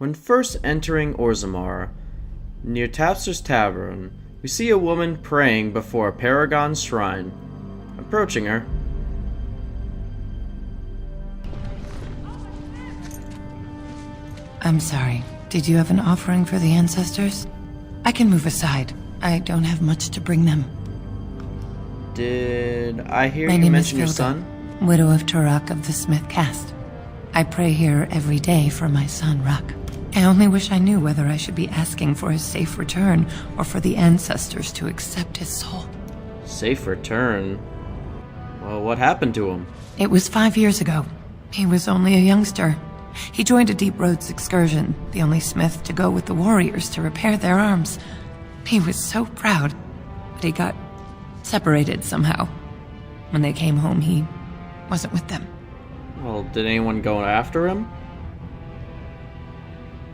When first entering Orzammar, near Tapster's Tavern, we see a woman praying before a Paragon's shrine. Approaching her. I'm sorry. Did you have an offering for the ancestors? I can move aside. I don't have much to bring them. Did I hear My you name mention is your Filda, son? widow of Ruck of the Smith caste. I pray here every day for my son, Ruck. I only wish I knew whether I should be asking for his safe return or for the ancestors to accept his soul. Safe return? Well, what happened to him? It was 5 years ago. He was only a youngster. He joined a Deep Roads excursion, the only smith to go with the warriors to repair their arms. He was so proud, but he got separated somehow. When they came home, he wasn't with them. Well, did anyone go after him?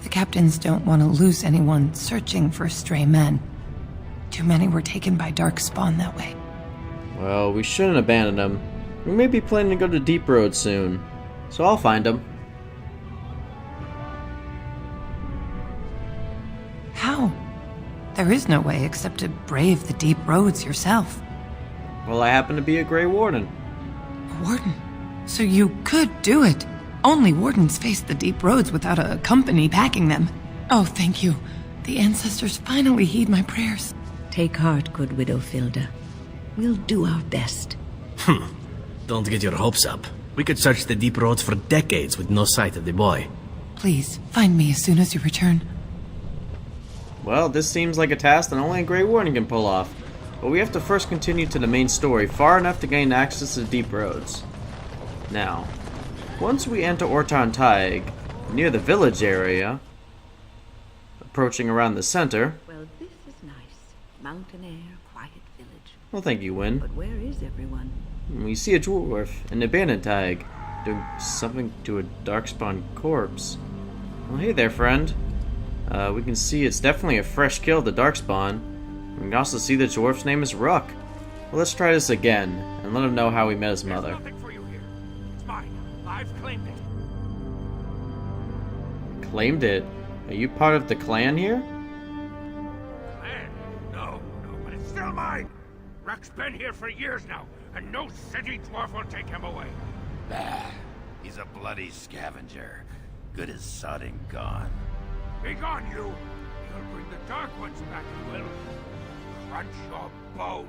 The captains don't want to lose anyone searching for stray men. Too many were taken by Darkspawn that way. Well, we shouldn't abandon him. We may be planning to go to Deep Road soon, so I'll find him. How? There is no way except to brave the deep roads yourself. Well, I happen to be a Grey Warden. A warden? So you could do it. Only wardens face the deep roads without a company backing them. Oh, thank you. The ancestors finally heed my prayers. Take heart, good Widow Filda. We'll do our best. Don't get your hopes up. We could search the deep roads for decades with no sight of the boy. Please, find me as soon as you return. Well, this seems like a task that only a Grey Warden can pull off. But we have to first continue to the main story far enough to gain access to the Deep Roads. Now, once we enter Ortan Taig, near the village area, approaching around the center... Well, this is nice. Mountain air, quiet village. Well, thank you, Win. But where is everyone? We see a dwarf in the abandoned Taig, doing something to a Darkspawn corpse. Well, hey there, friend. We can see it's definitely a fresh kill to Darkspawn. We can also see the dwarf's name is Ruck. Well, let's try this again, and let him know how we met his mother. There's nothing for you here. It's mine. I've claimed it. Claimed it? Are you part of the clan here? Clan? No, but it's still mine. Ruck's been here for years now, and no city dwarf will take him away. Bah, he's a bloody scavenger. Good as sodding gone. Be gone, you! You'll bring the Dark Ones back, you will. Crunch your bones.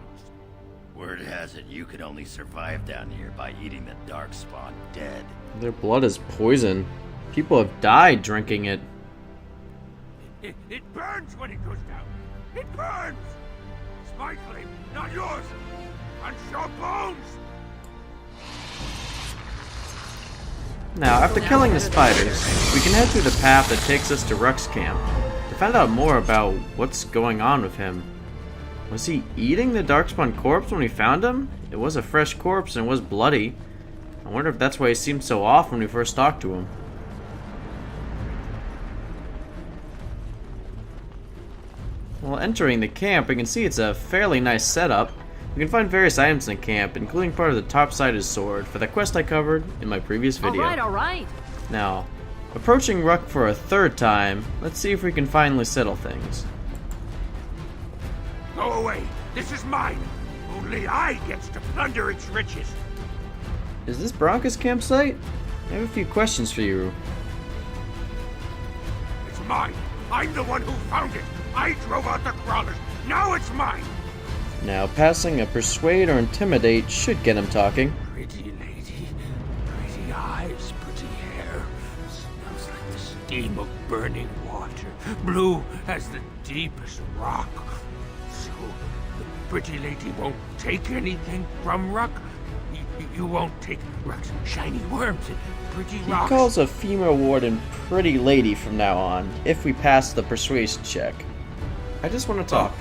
Word has it you could only survive down here by eating the Darkspawn dead. Their blood is poison. People have died drinking it. It burns when it goes down. It burns! It's my claim, not yours. Crunch your bones! Now, after killing the spiders, we can head through the path that takes us to Ruck's camp to find out more about what's going on with him. Was he eating the Darkspawn corpse when we found him? It was a fresh corpse and was bloody. I wonder if that's why he seemed so off when we first talked to him. While entering the camp, we can see it's a fairly nice setup. We can find various items in the camp, including part of the top-sided sword for the quest I covered in my previous video. Alright. Now, approaching Ruck for a third time, let's see if we can finally settle things. Go away. This is mine. Only I gets to plunder its riches. Is this Bronca's campsite? I have a few questions for you. It's mine. I'm the one who found it. I drove out the crawlers. Now it's mine. Now, passing a persuade or intimidate should get him talking. Pretty lady, pretty eyes, pretty hair. Smells like the steam of burning water. Blue as the deepest rock. So, the pretty lady won't take anything from Ruck? You won't take Ruck's shiny worms and pretty He rocks? calls a female warden pretty lady from now on, if we pass the persuasion check. I just want to talk.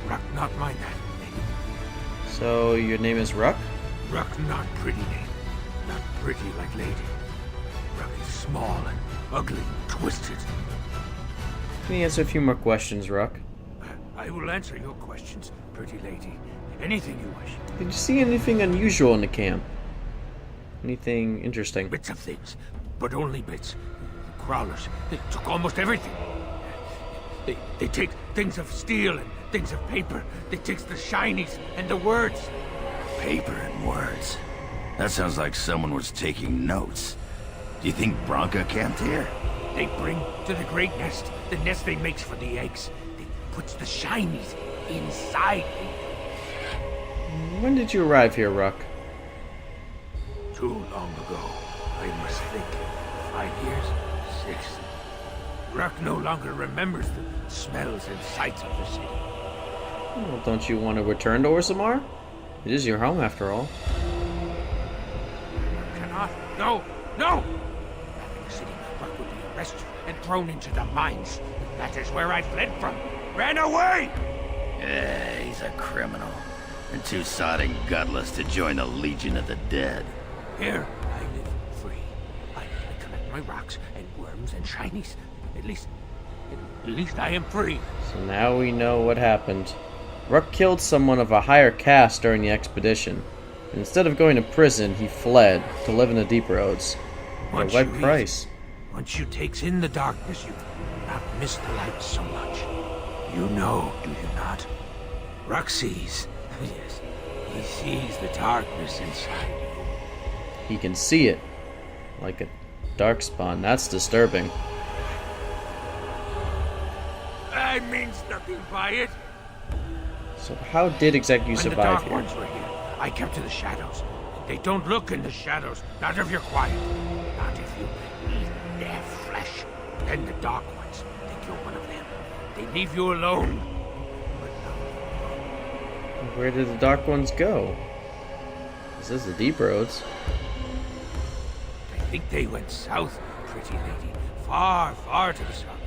Ruck not mind that, lady. So, your name is Ruck? Ruck not pretty name. Not pretty like lady. Ruck is small and ugly, twisted. Can you answer a few more questions, Ruck? I will answer your questions, pretty lady. Anything you wish. Did you see anything unusual in the camp? Anything interesting? Bits of things, but only bits. crawlers. They took almost everything. They take things of steel and things of paper. They take the shinies and the words. Paper and words. That sounds like someone was taking notes. Do you think Bronca camped here? They bring to the great nest, the nest they makes for the eggs. They puts the shinies inside. When did you arrive here, Ruck? Too long ago. I must think. 5 years? 6. Ruck no longer remembers the smells and sights of the city. Well, don't you want to return to Orzammar? It is your home, after all. Cannot. No! No! Back in the city, Ruck would be arrested and thrown into the mines. That is where I fled from. Ran away! Yeah, he's a criminal. And too sodding gutless to join the Legion of the Dead. Here, I live free. I collect my rocks and worms and shinies. At least I am free. So now we know what happened. Ruck killed someone of a higher caste during the expedition. And instead of going to prison, he fled to live in the Deep Roads. At a what price? Once you takes in the darkness, you not miss the light so much. You know, do you not? Ruck sees. Yes, he sees the darkness inside you. He can see it. Like a darkspawn. That's disturbing. I means nothing by it. So how did exactly you When the survive dark here? ones were here, I kept to the shadows. They don't look in the shadows, not if you're quiet. Not if you eat their flesh. Then the dark ones think you're one of them. They leave you alone. Where did the Dark Ones go? This is the Deep Roads. I think they went south, pretty lady. Far, far to the south.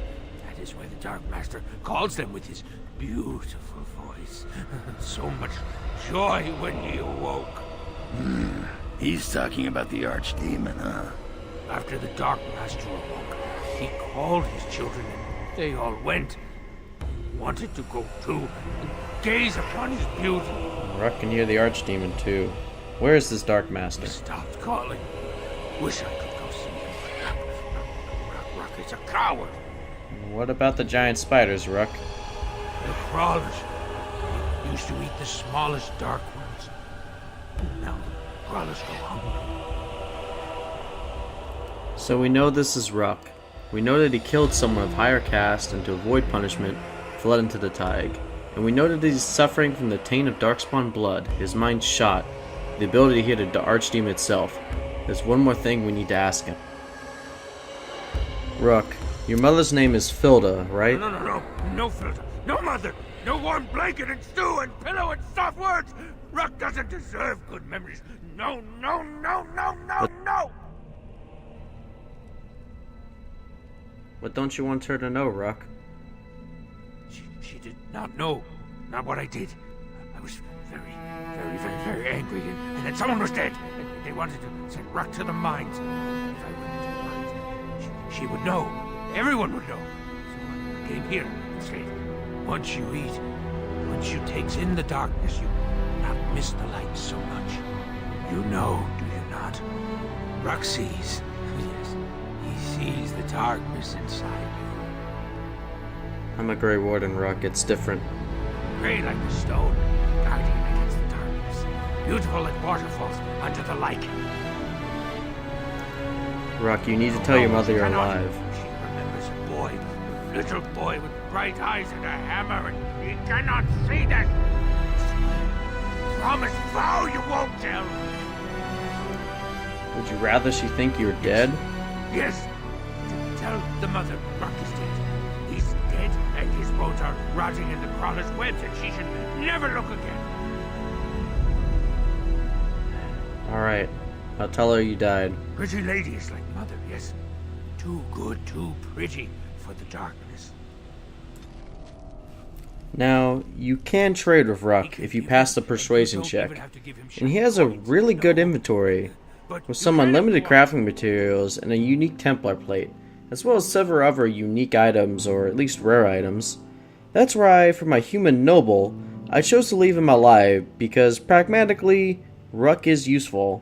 That is where the Dark Master calls them with his beautiful voice. So much joy when he awoke. He's talking about the Archdemon, huh? After the Dark Master awoke, he called his children and they all went. Wanted to go too and gaze upon his beauty. Ruck can hear the Archdemon too. Where is this Dark Master? He stopped calling. Wish I could go see him. Ruck is a coward. What about the giant spiders, Ruck? The crawlers. They used to eat the smallest dark ones. Now the crawlers go hungry. So we know this is Ruck. We know that he killed someone of higher caste and to avoid punishment, fled into the Taig. And we know that he's suffering from the taint of Darkspawn blood, his mind shot, the ability to hear the Archdemon itself. There's one more thing we need to ask him. Ruck, your mother's name is Filda, right? No filter. No mother. No warm blanket and stew and pillow and soft words. Ruck doesn't deserve good memories. No. What don't you want her to know, Ruck? She did not know. Not what I did. I was very angry, and then someone was dead. And they wanted to send Ruck to the mines. If I went into the mines, she would know. Everyone would know. So I came here instead. Once you eat, once you takes in the darkness, you not miss the light so much. You know, do you not? Ruck sees. Yes, he sees the darkness inside you. I'm a Grey Warden, Ruck. It's different. Gray like the stone, guardian against the darkness. Beautiful like waterfalls under the lichen. Ruck, you need to tell your mother you're Cannot. alive. She remembers a boy, a little boy with bright eyes and a hammer, and he cannot see that. Promise vow you won't tell. Would you rather she think you're dead? Yes. Tell the mother Ruck is dead. He's dead, and his bones are rotting in the crawler's webs, and she should never look again. Alright. I'll tell her you died. Pretty lady is like mother, yes. Too good, too pretty for the darkness. Now, you can trade with Ruck if you pass the persuasion check. And he has a really good inventory, with some unlimited crafting materials and a unique Templar plate, as well as several other unique items, or at least rare items. That's why, for my human noble, I chose to leave him alive, because pragmatically, Ruck is useful.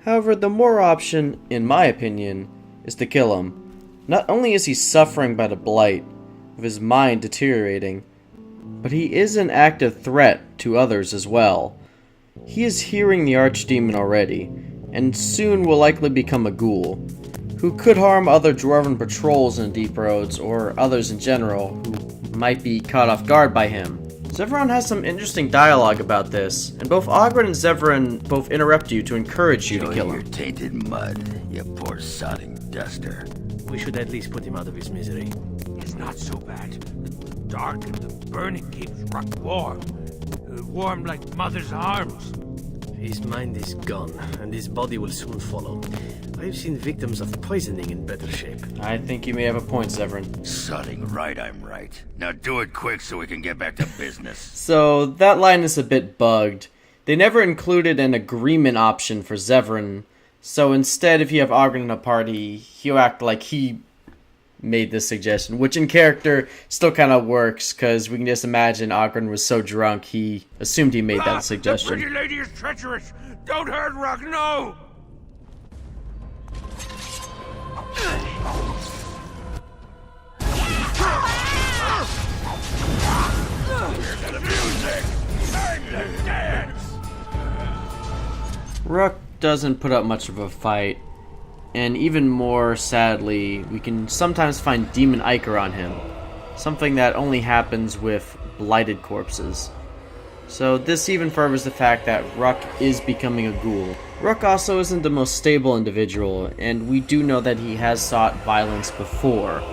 However, the moral option, in my opinion, is to kill him. Not only is he suffering by the blight, with his mind deteriorating, but he is an active threat to others as well. He is hearing the archdemon already, and soon will likely become a ghoul, who could harm other dwarven patrols in the deep roads, or others in general, who might be caught off guard by him. Zevran has some interesting dialogue about this, and both Ogren and Zevran both interrupt you to encourage you to kill him. Your tainted mud, you poor sodding duster. We should at least put him out of his misery. It's not so bad. The dark and the burning keeps Ruck warm. Warm like mother's arms. His mind is gone, and his body will soon follow. I've seen victims of poisoning in better shape. I think you may have a point, Zevran. Sodding right, I'm right. Now do it quick so we can get back to business. So, that line is a bit bugged. They never included an agreement option for Zevran, so instead if you have Ogren in a party, he'll act like he made this suggestion, which in character still kind of works, because we can just imagine Ogren was so drunk he assumed he made that suggestion. The pretty lady is treacherous! Don't hurt Ruck, no! Hear the music! Time to dance! Ruck doesn't put up much of a fight, and even more sadly, we can sometimes find demon ichor on him, something that only happens with blighted corpses. So this even furthers the fact that Ruck is becoming a ghoul. Ruck also isn't the most stable individual, and we do know that he has sought violence before,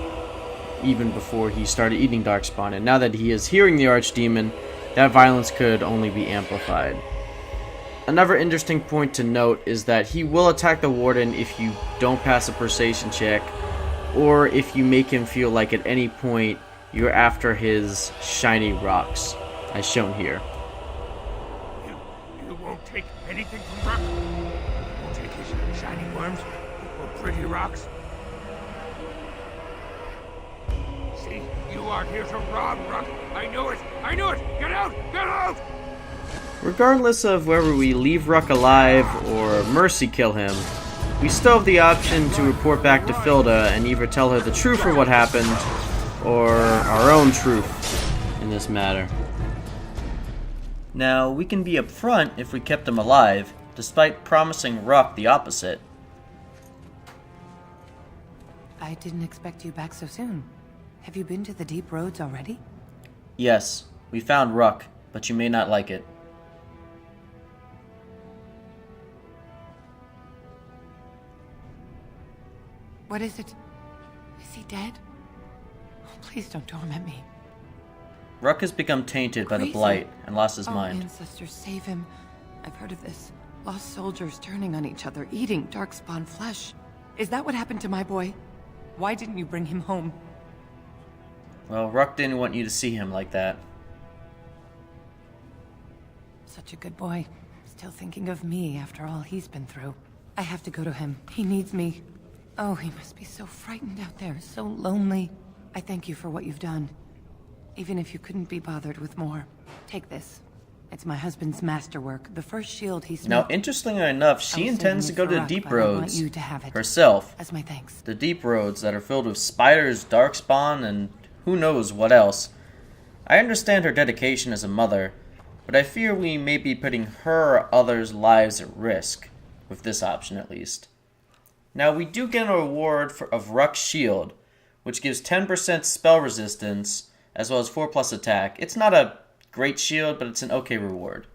even before he started eating Darkspawn, and now that he is hearing the Archdemon, that violence could only be amplified. Another interesting point to note is that he will attack the Warden if you don't pass a persuasion check, or if you make him feel like at any point you're after his shiny rocks, as shown here. You won't take anything from Ruck? You won't take his shiny worms or pretty rocks? See, you aren't here to rob Ruck. I knew it! I knew it! Get out! Get out! Regardless of whether we leave Ruck alive or mercy kill him, we still have the option to report back to Filda and either tell her the truth of what happened, or our own truth in this matter. Now, we can be upfront if we kept him alive, despite promising Ruck the opposite. I didn't expect you back so soon. Have you been to the deep roads already? Yes, we found Ruck, but you may not like it. What is it? Is he dead? Oh, please don't torment me. Ruck has become tainted by the Crazy. Blight and lost his Oh, mind. ancestors, save him. I've heard of this. Lost soldiers turning on each other, eating darkspawn flesh. Is that what happened to my boy? Why didn't you bring him home? Well, Ruck didn't want you to see him like that. Such a good boy. Still thinking of me after all he's been through. I have to go to him. He needs me. Oh, he must be so frightened out there, so lonely. I thank you for what you've done. Even if you couldn't be bothered with more. Take this. It's my husband's masterwork, the first shield he smoked. Now, interestingly enough, she intends to go to the Ruck, deep but I want roads you to have it. herself. As my thanks. The deep roads that are filled with spiders, darkspawn, and who knows what else. I understand her dedication as a mother, but I fear we may be putting her or others' lives at risk, with this option at least. Now, we do get a reward of Ruck's shield, which gives 10% spell resistance, as well as 4+ attack. It's not a great shield, but it's an okay reward.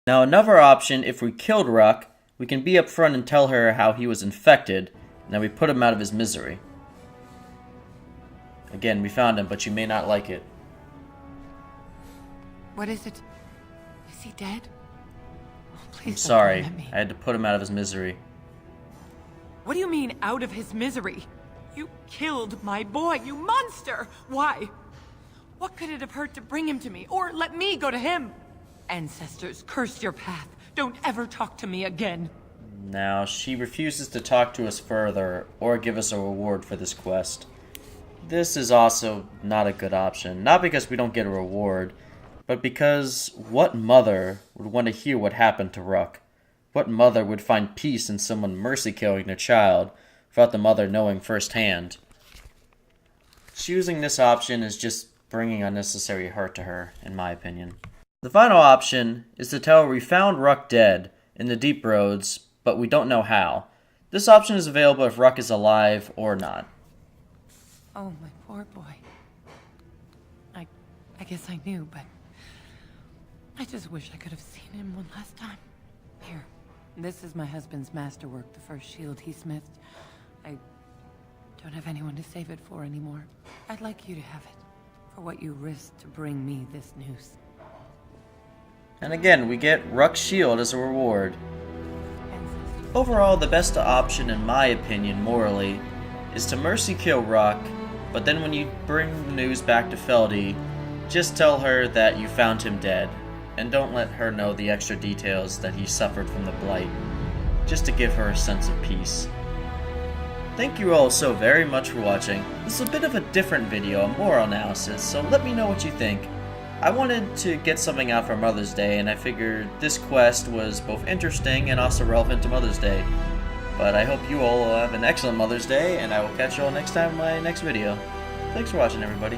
Now, another option, if we killed Ruck, we can be upfront and tell her how he was infected, and then we put him out of his misery. Again, we found him, but you may not like it. What is it? Is he dead? Oh, please I'm don't sorry, torment me. I had to put him out of his misery. What do you mean, out of his misery? You killed my boy, you monster! Why? What could it have hurt to bring him to me, or let me go to him? Ancestors, curse your path. Don't ever talk to me again. Now, she refuses to talk to us further, or give us a reward for this quest. This is also not a good option. Not because we don't get a reward, but because what mother would want to hear what happened to Ruck? What mother would find peace in someone mercy killing their child without the mother knowing firsthand? choosing this option is just bringing unnecessary hurt to her, in my opinion. The final option is to tell her we found Ruck dead in the deep roads, but we don't know how. This option is available if Ruck is alive or not. Oh, my poor boy. I guess I knew, but I just wish I could have seen him one last time. Here, this is my husband's masterwork, the first shield he smithed. I don't have anyone to save it for anymore. I'd like you to have it, for what you risked to bring me this news. And again, we get Ruck's shield as a reward. Ancestors. Overall, the best option, in my opinion, morally, is to mercy kill Ruck, but then when you bring the news back to Feldy, just tell her that you found him dead, and don't let her know the extra details that he suffered from the Blight, just to give her a sense of peace. Thank you all so very much for watching. This is a bit of a different video, a moral analysis, so let me know what you think. I wanted to get something out for Mother's Day, and I figured this quest was both interesting and also relevant to Mother's Day. But I hope you all will have an excellent Mother's Day, and I will catch you all next time in my next video. Thanks for watching, everybody.